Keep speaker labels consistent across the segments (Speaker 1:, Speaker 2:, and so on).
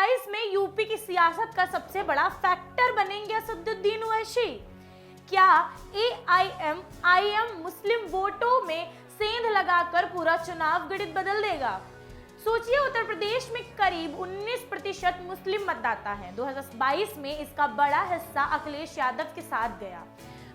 Speaker 1: 2027 में यूपी की सियासत का सबसे बड़ा फैक्टर बनेंगे असदुद्दीन ओवैसी। क्या एआईएमआईएम मुस्लिम वोटों में सेंध लगाकर पूरा चुनाव गणित बदल देगा? सोचिए, उत्तर प्रदेश में करीब 19% मुस्लिम मतदाता हैं। 2022 में इसका बड़ा हिस्सा अखिलेश यादव के साथ गया।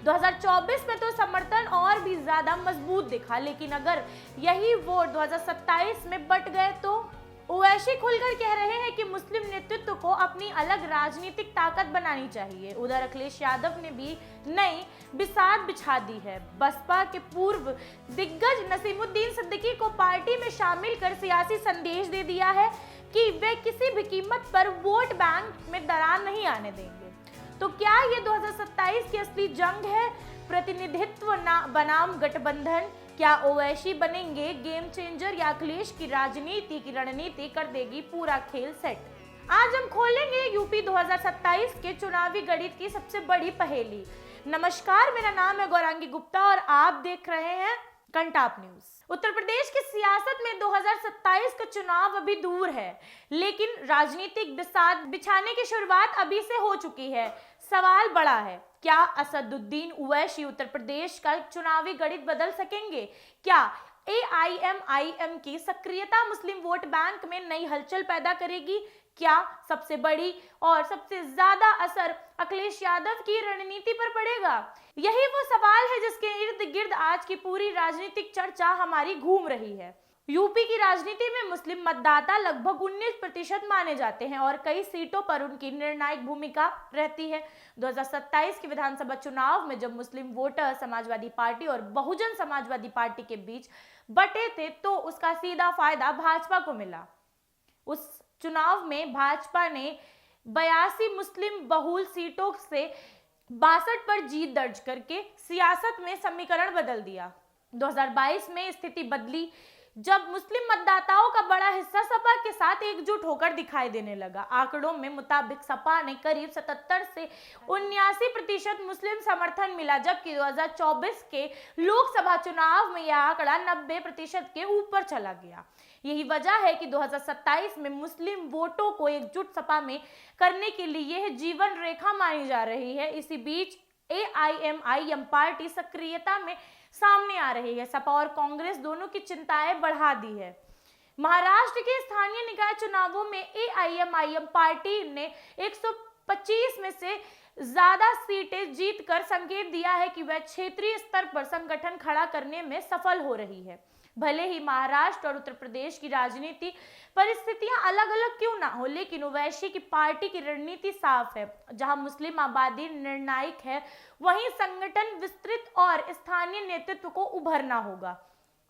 Speaker 1: 2024 में तो समर्थन और भी ज्यादा मजबूत दिखा, लेकिन अगर यही वोट 2027 में बट गए तो? ओवैसी खुलकर कह रहे हैं कि मुस्लिम नेतृत्व को अपनी अलग राजनीतिक ताकत बनानी चाहिए। उधर अखिलेश यादव ने भी नई बिसात बिछा दी है। बसपा के पूर्व दिग्गज नसीमुद्दीन सिद्दीकी को पार्टी में शामिल कर सियासी संदेश दे दिया है कि वे किसी भी कीमत पर वोट बैंक में दरार नहीं आने देंगे। तो क्या ये 2027 की असली जंग है? प्रतिनिधित्व बनाम गठबंधन। क्या ओवैसी बनेंगे गेम चेंजर या अखिलेश की राजनीति की रणनीति कर देगी पूरा खेल सेट? आज हम खोलेंगे यूपी 2027 के चुनावी गणित की सबसे बड़ी पहेली। नमस्कार, मेरा नाम है गौरांगी गुप्ता और आप देख रहे हैं कंटाप न्यूज। उत्तर प्रदेश की सियासत में 2027 का चुनाव अभी दूर है, लेकिन राजनीतिक बिसात बिछाने की शुरुआत अभी से हो चुकी है। सवाल बड़ा है, क्या असदुद्दीन ओवैसी उत्तर प्रदेश का चुनावी गणित बदल सकेंगे? क्या एआईएमआईएम की सक्रियता मुस्लिम वोट बैंक में नई हलचल पैदा करेगी? क्या सबसे बड़ी और सबसे ज्यादा असर अखिलेश यादव की रणनीति पर पड़ेगा? यही वो सवाल है जिसके इर्द गिर्द आज की पूरी राजनीतिक चर्चा हमारी घूम रही है। यूपी की राजनीति में मुस्लिम मतदाता लगभग 19% माने जाते हैं और कई सीटों पर उनकी निर्णायक भूमिका रहती है। 2027 के विधानसभा चुनाव में जब मुस्लिम वोटर समाजवादी पार्टी और बहुजन समाजवादी पार्टी के बीच बटे थे तो उसका सीधा फायदा भाजपा को मिला। उस चुनाव में भाजपा ने 82 मुस्लिम बहुल सीटों से 62 पर जीत दर्ज करके सियासत में समीकरण बदल दिया। 2022 में स्थिति बदली जब मुस्लिम मतदाताओं का बड़ा हिस्सा सपा के साथ एकजुट होकर दिखाई देने लगा। आंकड़ों में मुताबिक सपा ने करीब 77 से 79% मुस्लिम समर्थन मिला, जबकि 2024 के लोकसभा चुनाव में यह आंकड़ा 90% के ऊपर चला गया। यही वजह है कि 2027 में मुस्लिम वोटों को एकजुट सपा में करने के लिए यह जीवन रेखा मानी जा रही है। इसी बीच एआईएमआईएम पार्टी सक्रियता में सामने आ रही है। सपा और कांग्रेस दोनों की चिंताएं बढ़ा दी है। महाराष्ट्र के स्थानीय निकाय चुनावों में एआईएमआईएम पार्टी ने 125 में से ज्यादा सीटें जीतकर संकेत दिया है कि वह क्षेत्रीय स्तर पर संगठन खड़ा करने में सफल हो रही है। भले ही महाराष्ट्र और उत्तर प्रदेश की राजनीति परिस्थितियां अलग अलग क्यों ना हो, लेकिन ओवैसी की पार्टी की रणनीति साफ है। जहां मुस्लिम आबादी निर्णायक है, वहीं संगठन विस्तृत और स्थानीय नेतृत्व को उभरना होगा।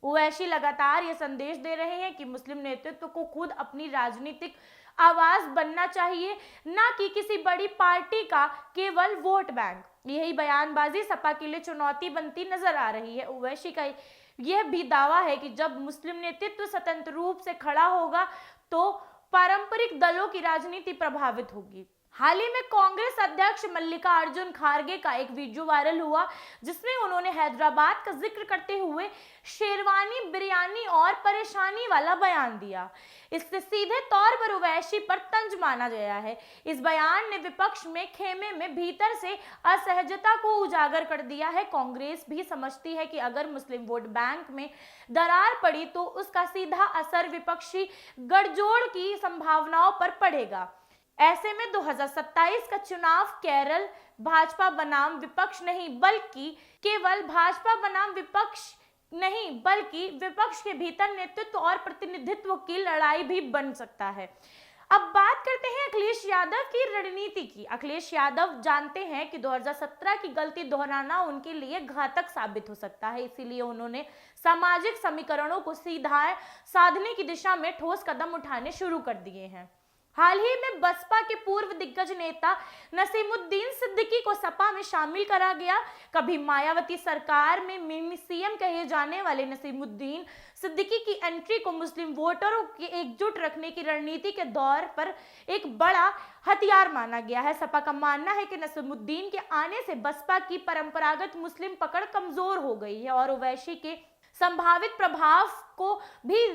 Speaker 1: ओवैसी लगातार ये संदेश दे रहे हैं कि मुस्लिम नेतृत्व को खुद अपनी राजनीतिक आवाज बनना चाहिए, ना कि किसी बड़ी पार्टी का केवल वोट बैंक। यही बयानबाजी सपा के लिए चुनौती बनती नजर आ रही है। ओवैसी का यह भी दावा है कि जब मुस्लिम नेतृत्व स्वतंत्र रूप से खड़ा होगा तो पारंपरिक दलों की राजनीति प्रभावित होगी। हाल ही में कांग्रेस अध्यक्ष मल्लिकार्जुन खड़गे का एक वीडियो वायरल हुआ, जिसमें उन्होंने हैदराबाद का जिक्र करते हुए शेरवानी, बिरयानी और परेशानी वाला बयान दिया। इससे सीधे तौर पर ओवैसी पर तंज माना गया है। इस बयान ने विपक्ष में खेमे में भीतर से असहजता को उजागर कर दिया है। कांग्रेस भी समझती है कि अगर मुस्लिम वोट बैंक में दरार पड़ी तो उसका सीधा असर विपक्षी गठजोड़ की संभावनाओं पर पड़ेगा। ऐसे में 2027 का चुनाव केवल भाजपा बनाम विपक्ष नहीं बल्कि विपक्ष के भीतर नेतृत्व और प्रतिनिधित्व की लड़ाई भी बन सकता है। अब बात करते हैं अखिलेश यादव की रणनीति की। अखिलेश यादव जानते हैं कि 2017 की गलती दोहराना उनके लिए घातक साबित हो सकता है, इसीलिए उन्होंने सामाजिक समीकरणों को सीधा साधने की दिशा में ठोस कदम उठाने शुरू कर दिए हैं। हाल ही में बसपा के पूर्व दिग्गज नेता नसीमुद्दीन सिद्दीकी को सपा में शामिल करा गया। कभी मायावती सरकार में मिनी सीएम कहे जाने वाले नसीमुद्दीन सिद्दीकी की एंट्री को मुस्लिम वोटरों के एकजुट रखने की रणनीति के दौर पर एक बड़ा हथियार माना गया है। सपा का मानना है कि नसीमुद्दीन के आने से बसपा की परंपरागत मुस्लिम पकड़ कमजोर हो गई है और ओवैसी के संभावित प्रभाव को भी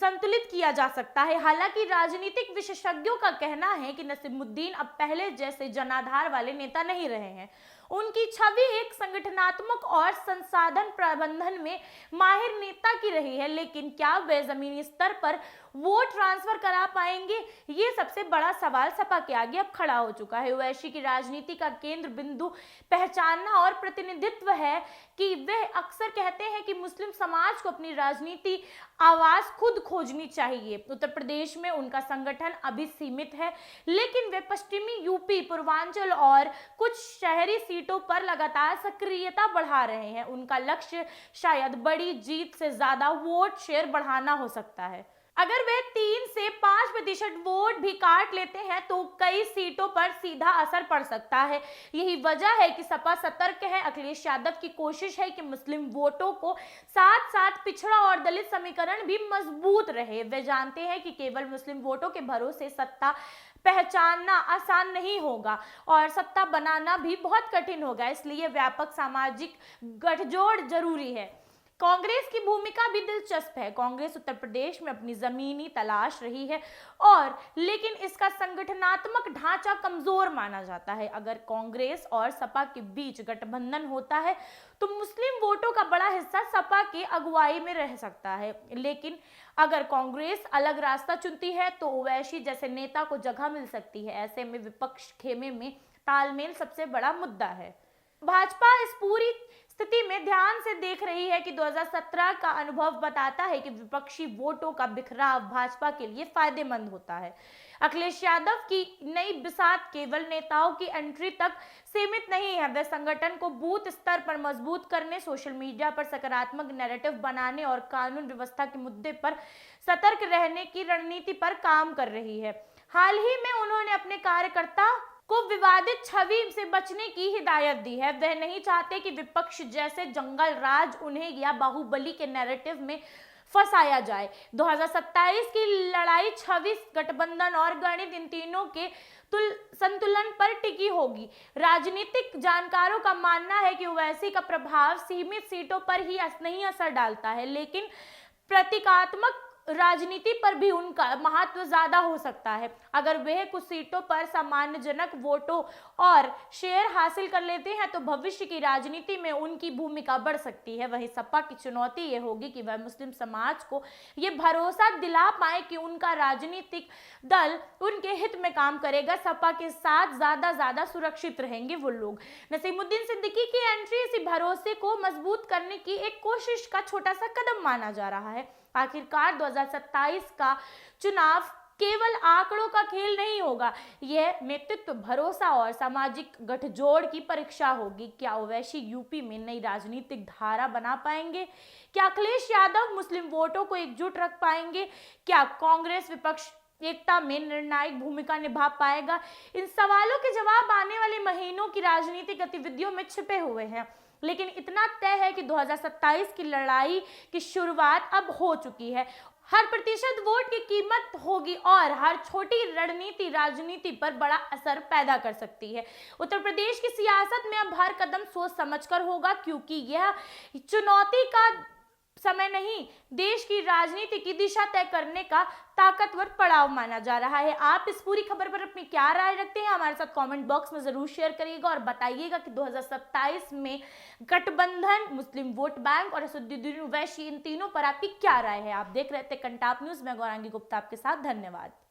Speaker 1: संतुलित किया जा सकता है। हालांकि राजनीतिक विशेषज्ञों का कहना है कि नसीमुद्दीन अब पहले जैसे जनाधार वाले नेता नहीं रहे हैं। उनकी छवि एक संगठनात्मक और संसाधन प्रबंधन में माहिर नेता की रही है, लेकिन क्या वे जमीनी स्तर पर वोट ट्रांसफर करा पाएंगे, ये सबसे बड़ा सवाल सपा के आगे अब खड़ा हो चुका है। ओवैसी की राजनीति का केंद्र बिंदु पहचानना और प्रतिनिधित्व है कि वे अक्सर कहते हैं कि मुस्लिम समाज को अपनी राजनीति आवाज खुद खोजनी चाहिए। उत्तर प्रदेश में उनका संगठन अभी सीमित है, लेकिन वे पश्चिमी यूपी, पूर्वांचल और कुछ शहरी सीटों पर लगातार सक्रियता बढ़ा रहे हैं। उनका लक्ष्य शायद बड़ी जीत से ज्यादा वोट शेयर बढ़ाना हो सकता है। अगर वे 3 से 5% वोट भी काट लेते हैं तो कई सीटों पर सीधा असर पड़ सकता है। यही वजह है कि सपा सतर्क है। अखिलेश यादव की कोशिश है कि मुस्लिम वोटों को साथ साथ पिछड़ा और दलित समीकरण भी मजबूत रहे। वे जानते हैं कि केवल मुस्लिम वोटों के भरोसे सत्ता पहचानना आसान नहीं होगा और सत्ता बनाना भी बहुत कठिन होगा, इसलिए व्यापक सामाजिक गठजोड़ जरूरी है। कांग्रेस की भूमिका भी दिलचस्प है। कांग्रेस उत्तर प्रदेश में अपनी जमीनी तलाश रही है और लेकिन इसका संगठनात्मक ढांचा कमजोर माना जाता है। अगर कांग्रेस और सपा के बीच गठबंधन होता है तो मुस्लिम वोटों का बड़ा हिस्सा सपा के अगुवाई में रह सकता है, लेकिन अगर कांग्रेस अलग रास्ता चुनती है तो ओवैसी जैसे नेता को जगह मिल सकती है। ऐसे में विपक्ष खेमे में तालमेल सबसे बड़ा मुद्दा है। भाजपा इस पूरी स्थिति में ध्यान से देख रही है कि 2017 का अनुभव बताता है कि विपक्षी वोटों का बिखराव भाजपा के लिए फायदेमंद होता है। अखिलेश यादव की नई बिसात केवल नेताओं की एंट्री तक सीमित नहीं है। वे संगठन को बूथ स्तर पर मजबूत करने, सोशल मीडिया पर सकारात्मक नैरेटिव बनाने और कानून व्यवस्था के मुद्दे पर सतर्क रहने की रणनीति पर काम कर रही है। हाल ही में उन्होंने अपने कार्यकर्ता को विवादित छवि से बचने की हिदायत दी है। वह नहीं चाहते कि विपक्ष जैसे जंगल राज उन्हें या बाहुबली के नैरेटिव में फंसाया जाए। 2027 की लड़ाई छवि, गठबंधन और गणित, इन तीनों के संतुलन पर टिकी होगी। राजनीतिक जानकारों का मानना है कि ओवैसी का प्रभाव सीमित सीटों पर ही नहीं असर डालता है, लेकिन प्रतीकात्मक राजनीति पर भी उनका महत्व ज्यादा हो सकता है। अगर वे कुछ सीटों पर सामान्यजनक वोटों और शेयर हासिल कर लेते हैं तो भविष्य की राजनीति में उनकी भूमिका बढ़ सकती है। वहीं सपा की चुनौती ये होगी कि वह मुस्लिम समाज को ये भरोसा दिला पाए कि उनका राजनीतिक दल उनके हित में काम करेगा। सपा के साथ ज्यादा सुरक्षित रहेंगे वो लोग। नसीमुद्दीन सिद्दीकी की एंट्री इसी भरोसे को मजबूत करने की एक कोशिश का छोटा सा कदम माना जा रहा है। आखिरकार 2027 का चुनाव केवल आंकड़ों का खेल नहीं होगा, यह नेतृत्व, भरोसा और सामाजिक गठजोड़ की परीक्षा होगी। क्या ओवैसी यूपी में नई राजनीतिक धारा बना पाएंगे? क्या अखिलेश यादव मुस्लिम वोटों को एकजुट रख पाएंगे? क्या कांग्रेस विपक्ष एकता में निर्णायक भूमिका निभा पाएगा? इन सवालों के जवाब आने वाले महीनों की राजनीतिक गतिविधियों में छिपे हुए हैं, लेकिन इतना तय है कि 2027 की लड़ाई की शुरुआत अब हो चुकी है। हर प्रतिशत वोट की कीमत होगी और हर छोटी रणनीति राजनीति पर बड़ा असर पैदा कर सकती है। उत्तर प्रदेश की सियासत में अब हर कदम सोच समझकर होगा, क्योंकि यह चुनौती का समय नहीं, देश की राजनीति की दिशा तय करने का ताकतवर पड़ाव माना जा रहा है। आप इस पूरी खबर पर अपनी क्या राय रखते हैं, हमारे साथ कमेंट बॉक्स में जरूर शेयर करिएगा और बताइएगा कि 2027 में गठबंधन, मुस्लिम वोट बैंक और असदुद्दीन ओवैसी, इन तीनों पर आपकी क्या राय है। आप देख रहे थे कंटाप न्यूज, मैं गौरांगी गुप्ता आपके साथ। धन्यवाद।